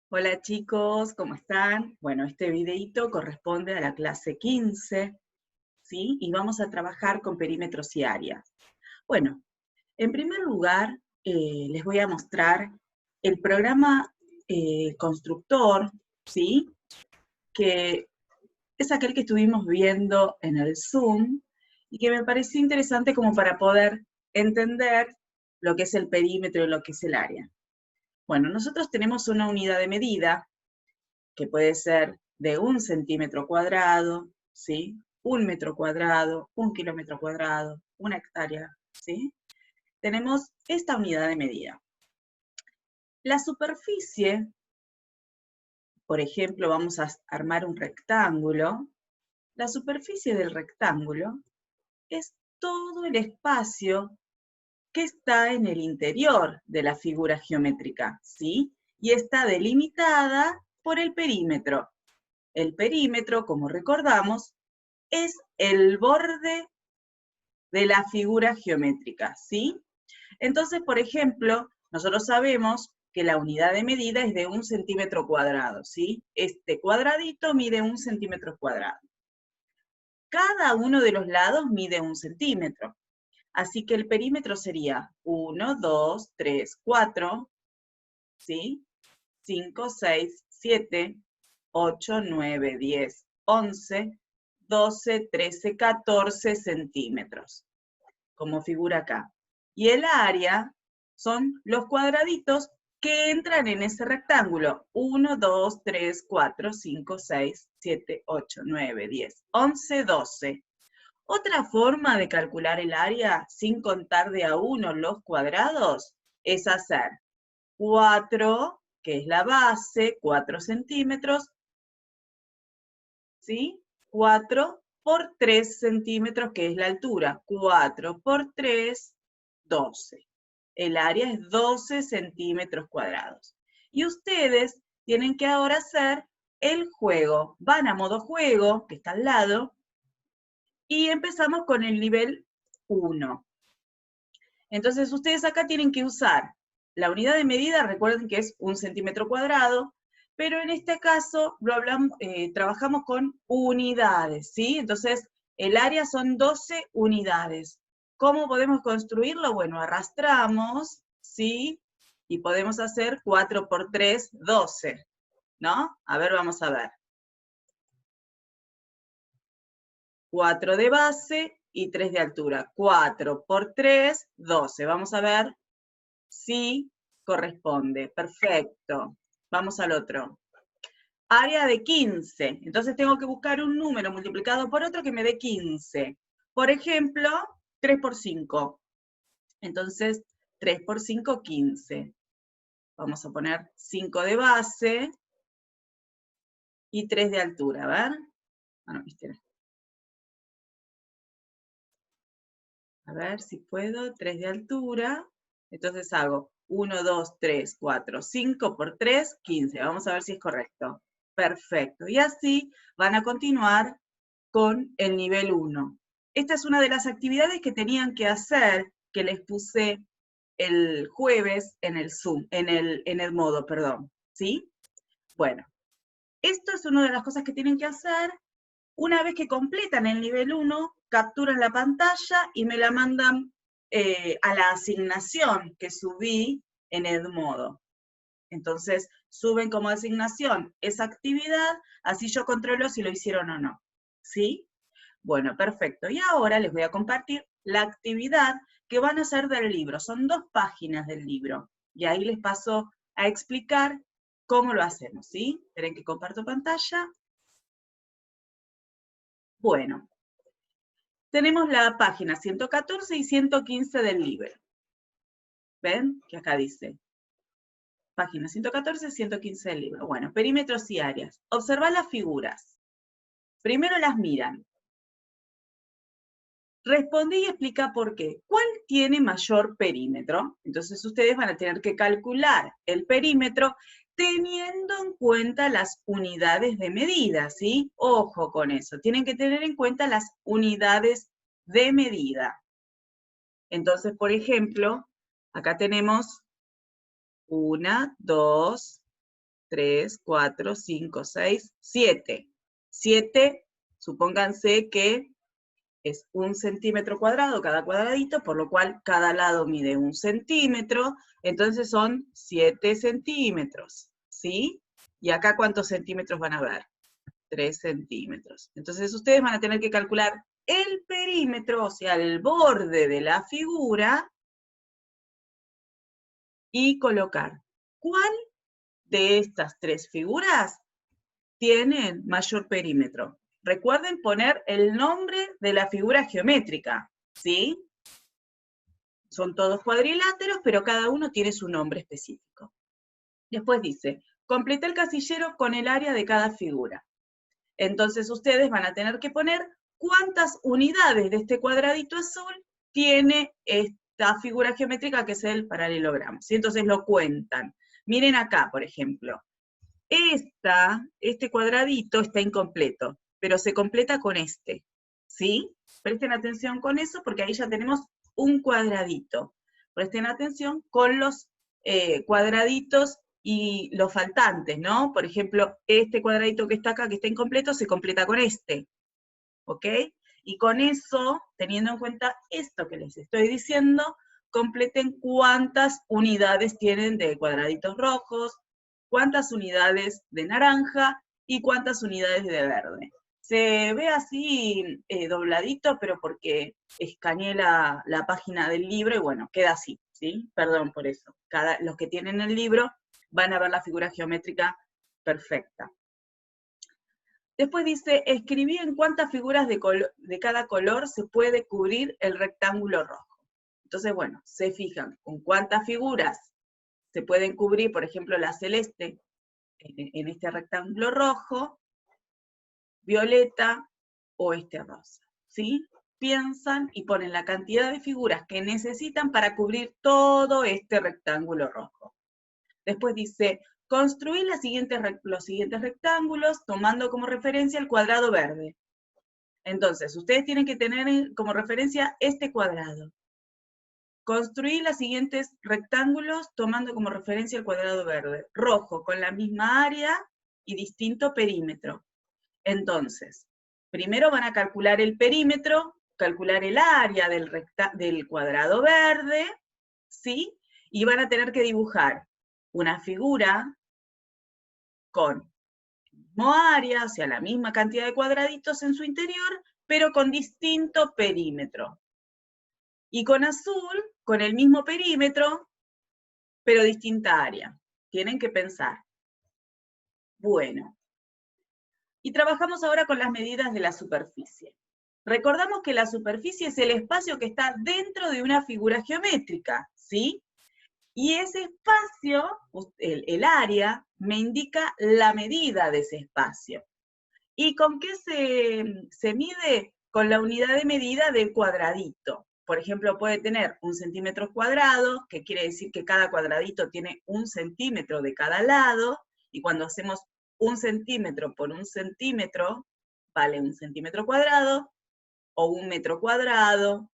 Hola chicos, ¿cómo están? Bueno, este videito corresponde a la clase 15, ¿sí? Y vamos a trabajar con perímetros y áreas. Bueno, en primer lugar, les voy a mostrar el programa constructor, ¿sí? Que es aquel que estuvimos viendo en el Zoom y que me pareció interesante como para poder entender lo que es el perímetro y lo que es el área. Bueno, nosotros tenemos una unidad de medida que puede ser de 1 centímetro cuadrado, ¿sí? 1 metro cuadrado, 1 kilómetro cuadrado, 1 hectárea, ¿sí? Tenemos esta unidad de medida. La superficie, por ejemplo, vamos a armar un rectángulo. La superficie del rectángulo es todo el espacio que está en el interior de la figura geométrica, ¿sí? Y está delimitada por el perímetro. El perímetro, como recordamos, es el borde de la figura geométrica, ¿sí? Entonces, por ejemplo, nosotros sabemos que la unidad de medida es de 1 centímetro cuadrado, ¿sí? Este cuadradito mide 1 centímetro cuadrado. Cada uno de los lados mide 1 centímetro. Así que el perímetro sería 1, 2, 3, 4, ¿sí? 5, 6, 7, 8, 9, 10, 11, 12, 13, 14 centímetros, como figura acá. Y el área son los cuadraditos que entran en ese rectángulo. 1, 2, 3, 4, 5, 6, 7, 8, 9, 10, 11, 12. Otra forma de calcular el área sin contar de a uno los cuadrados es hacer 4, que es la base, 4 centímetros, ¿sí? 4 por 3 centímetros, que es la altura. 4 por 3, 12. El área es 12 centímetros cuadrados. Y ustedes tienen que ahora hacer el juego. Van a modo juego, que está al lado, y empezamos con el nivel 1. Entonces ustedes acá tienen que usar la unidad de medida, recuerden que es 1 centímetro cuadrado, pero en este caso trabajamos con unidades, ¿sí? Entonces el área son 12 unidades. ¿Cómo podemos construirlo? Bueno, arrastramos, ¿sí? Y podemos hacer 4 por 3, 12, ¿no? A ver, vamos a ver. 4 de base y 3 de altura. 4 por 3, 12. Vamos a ver si corresponde. Perfecto. Vamos al otro. Área de 15. Entonces tengo que buscar un número multiplicado por otro que me dé 15. Por ejemplo, 3 por 5. Entonces, 3 por 5, 15. Vamos a poner 5 de base y 3 de altura. A ver. Ah, no, a ver si puedo. 3 de altura. Entonces hago 1, 2, 3, 4, 5 por 3, 15. Vamos a ver si es correcto. Perfecto. Y así van a continuar con el nivel 1. Esta es una de las actividades que tenían que hacer, que les puse el jueves en el Zoom, en el modo, perdón. ¿Sí? Bueno, esto es una de las cosas que tienen que hacer. Una vez que completan el nivel 1, capturan la pantalla y me la mandan a la asignación que subí en Edmodo. Entonces, suben como asignación esa actividad, así yo controlo si lo hicieron o no. ¿Sí? Bueno, perfecto. Y ahora les voy a compartir la actividad que van a hacer del libro. Son 2 páginas del libro. Y ahí les paso a explicar cómo lo hacemos, ¿sí? Esperen que comparto pantalla. Bueno, tenemos la página 114 y 115 del libro. ¿Ven? Que acá dice. Página 114 y 115 del libro. Bueno, perímetros y áreas. Observad las figuras. Primero las miran. Respondí y explica por qué. ¿Cuál tiene mayor perímetro? Entonces ustedes van a tener que calcular el perímetro teniendo en cuenta las unidades de medida, ¿sí? Ojo con eso. Tienen que tener en cuenta las unidades de medida. Entonces, por ejemplo, acá tenemos 1, 2, 3, 4, 5, 6, 7. 7, supónganse que es 1 centímetro cuadrado cada cuadradito, por lo cual cada lado mide 1 centímetro, entonces son 7 centímetros, ¿sí? Y acá, ¿cuántos centímetros van a ver? 3 centímetros. Entonces ustedes van a tener que calcular el perímetro, o sea, el borde de la figura, y colocar cuál de estas 3 figuras tienen mayor perímetro. Recuerden poner el nombre de la figura geométrica, ¿sí? Son todos cuadriláteros, pero cada uno tiene su nombre específico. Después dice, completa el casillero con el área de cada figura. Entonces ustedes van a tener que poner cuántas unidades de este cuadradito azul tiene esta figura geométrica que es el paralelogramo, ¿sí? Entonces lo cuentan. Miren acá, por ejemplo. Este cuadradito está incompleto, pero se completa con este, ¿sí? Presten atención con eso porque ahí ya tenemos un cuadradito. Presten atención con los cuadraditos y los faltantes, ¿no? Por ejemplo, este cuadradito que está acá, que está incompleto, se completa con este, ¿ok? Y con eso, teniendo en cuenta esto que les estoy diciendo, completen cuántas unidades tienen de cuadraditos rojos, cuántas unidades de naranja y cuántas unidades de verde. Se ve así dobladito, pero porque escaneé la página del libro y bueno, queda así, ¿sí? Perdón por eso. Los que tienen el libro van a ver la figura geométrica perfecta. Después dice, escribí en cuántas figuras de cada color se puede cubrir el rectángulo rojo. Entonces, bueno, se fijan con cuántas figuras se pueden cubrir, por ejemplo, la celeste en este rectángulo rojo, violeta o este rosa, ¿sí? Piensan y ponen la cantidad de figuras que necesitan para cubrir todo este rectángulo rojo. Después dice, construir los siguientes rectángulos tomando como referencia el cuadrado verde. Entonces, ustedes tienen que tener como referencia este cuadrado. Construir los siguientes rectángulos tomando como referencia el cuadrado verde. Rojo, con la misma área y distinto perímetro. Entonces, primero van a calcular el perímetro, calcular el área del cuadrado verde, ¿sí? Y van a tener que dibujar una figura con el mismo área, o sea, la misma cantidad de cuadraditos en su interior, pero con distinto perímetro. Y con azul, con el mismo perímetro, pero distinta área. Tienen que pensar. Bueno. Y trabajamos ahora con las medidas de la superficie. Recordamos que la superficie es el espacio que está dentro de una figura geométrica, ¿sí? Y ese espacio, el área, me indica la medida de ese espacio. ¿Y con qué se mide? Con la unidad de medida del cuadradito. Por ejemplo, puede tener 1 centímetro cuadrado, que quiere decir que cada cuadradito tiene 1 centímetro de cada lado, y cuando hacemos 1 centímetro por 1 centímetro, vale 1 centímetro cuadrado, o 1 metro cuadrado,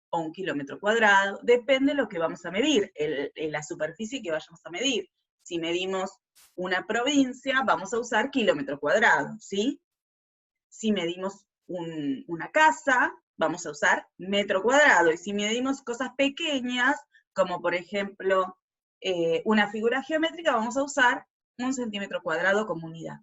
o 1 kilómetro cuadrado, depende de lo que vamos a medir, la superficie que vayamos a medir. Si medimos una provincia, vamos a usar kilómetro cuadrado, ¿sí? Si medimos una casa, vamos a usar metro cuadrado, y si medimos cosas pequeñas, como por ejemplo una figura geométrica, vamos a usar 1 centímetro cuadrado como unidad.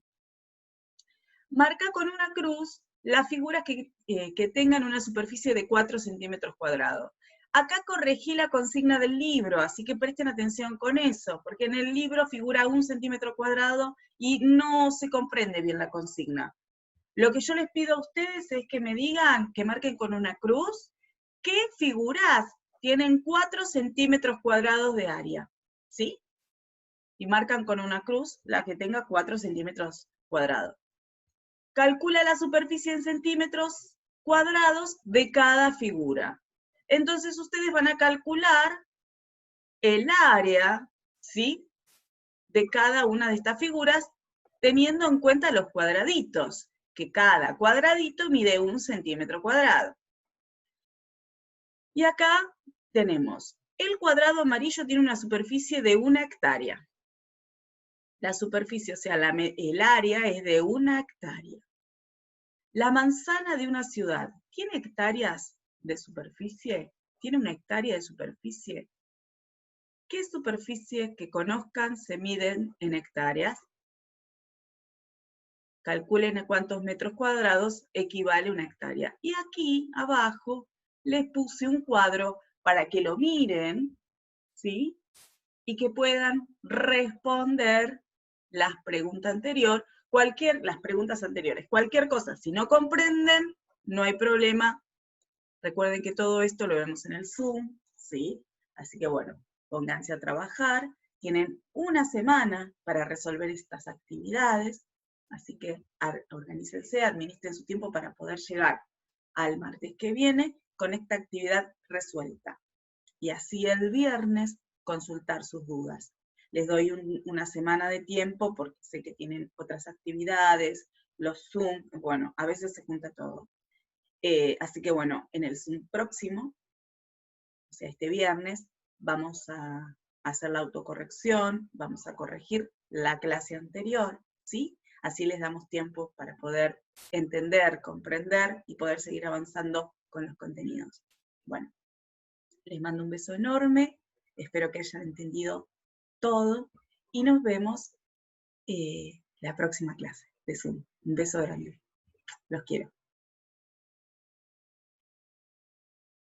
Marca con una cruz las figuras que tengan una superficie de 4 centímetros cuadrados. Acá corregí la consigna del libro, así que presten atención con eso, porque en el libro figura 1 centímetro cuadrado y no se comprende bien la consigna. Lo que yo les pido a ustedes es que me digan, que marquen con una cruz, qué figuras tienen 4 centímetros cuadrados de área, ¿sí? Y marcan con una cruz la que tenga 4 centímetros cuadrados. Calcula la superficie en centímetros cuadrados de cada figura. Entonces ustedes van a calcular el área, ¿sí?, de cada una de estas figuras, teniendo en cuenta los cuadraditos, que cada cuadradito mide 1 centímetro cuadrado. Y acá tenemos, el cuadrado amarillo tiene una superficie de 1 hectárea. La superficie, o sea, el área es de 1 hectárea. La manzana de una ciudad, ¿tiene hectáreas de superficie? ¿Tiene 1 hectárea de superficie? ¿Qué superficie que conozcan se miden en hectáreas? Calculen a cuántos metros cuadrados equivale 1 hectárea. Y aquí abajo les puse un cuadro para que lo miren, ¿sí? Y que puedan responder las preguntas anteriores, las preguntas anteriores. Cualquier cosa, si no comprenden, no hay problema. Recuerden que todo esto lo vemos en el Zoom, ¿sí? Así que bueno, pónganse a trabajar. Tienen una semana para resolver estas actividades, así que organícense, administren su tiempo para poder llegar al martes que viene con esta actividad resuelta. Y así el viernes consultar sus dudas. Les doy una semana de tiempo porque sé que tienen otras actividades, los Zoom, bueno, a veces se junta todo. Así que bueno, en el Zoom próximo, o sea, este viernes, vamos a hacer la autocorrección, vamos a corregir la clase anterior, ¿sí? Así les damos tiempo para poder entender, comprender y poder seguir avanzando con los contenidos. Bueno, les mando un beso enorme, espero que hayan entendido todo y nos vemos la próxima clase de Zoom. Un beso grande. Los quiero.